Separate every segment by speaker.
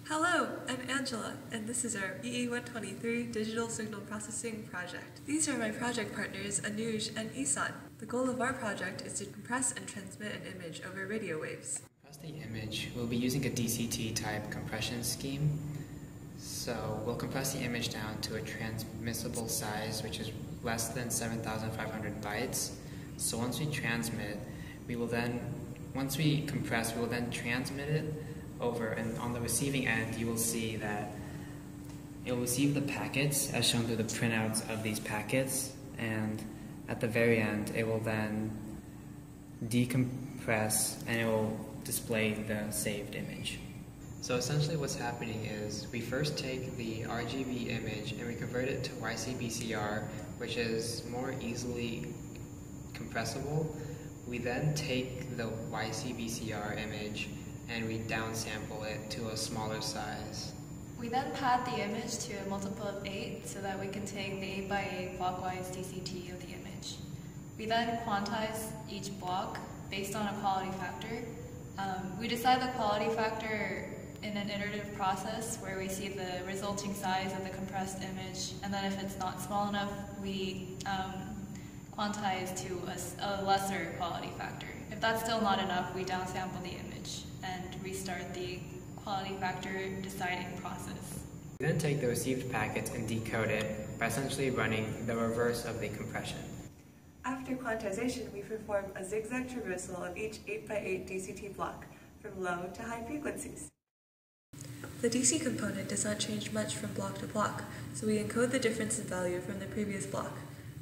Speaker 1: Hello, I'm Angela, and this is our EE123 Digital Signal Processing project. These are my project partners, Anuj and YeSeon. The goal of our project is to compress and transmit an image over radio waves.
Speaker 2: To compress the image, we'll be using a DCT type compression scheme. So we'll compress the image down to a transmissible size, which is less than 7,500 bytes. So once we transmit, once we compress, we will then transmit it over, and on the receiving end you will see that it will receive the packets as shown through the printouts of these packets, and at the very end it will then decompress and it will display the saved image. So essentially what's happening is we first take the RGB image and we convert it to YCBCR, which is more easily compressible. We then take the YCBCR image and we downsample it to a smaller size.
Speaker 3: We then pad the image to a multiple of 8 so that we can take the 8 by 8 clockwise DCT of the image. We then quantize each block based on a quality factor. We decide the quality factor in an iterative process where we see the resulting size of the compressed image, and then if it's not small enough, we quantize to a lesser quality factor. If that's still not enough, we downsample the image and restart the quality factor deciding process.
Speaker 2: We then take the received packets and decode it by essentially running the reverse of the compression.
Speaker 1: After quantization, we perform a zigzag traversal of each 8 by 8 DCT block from low to high frequencies. The DC component does not change much from block to block, so we encode the difference in value from the previous block.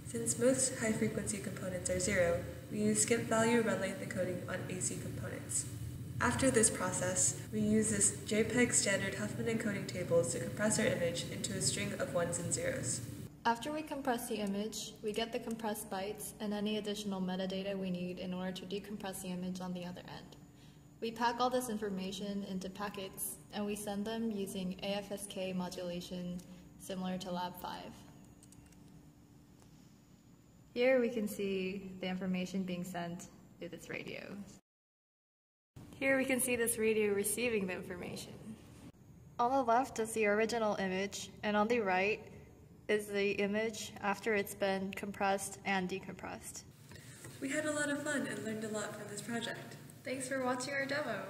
Speaker 1: Since most high-frequency components are 0, we use skip value run length encoding on AC components. After this process, we use this JPEG standard Huffman encoding tables to compress our image into a string of 1s and 0s.
Speaker 3: After we compress the image, we get the compressed bytes and any additional metadata we need in order to decompress the image on the other end. We pack all this information into packets and we send them using AFSK modulation similar to Lab 5. Here we can see the information being sent through this radio. Here we can see this radio receiving the information. On the left is the original image, and on the right is the image after it's been compressed and decompressed.
Speaker 1: We had a lot of fun and learned a lot from this project.
Speaker 3: Thanks for watching our demo.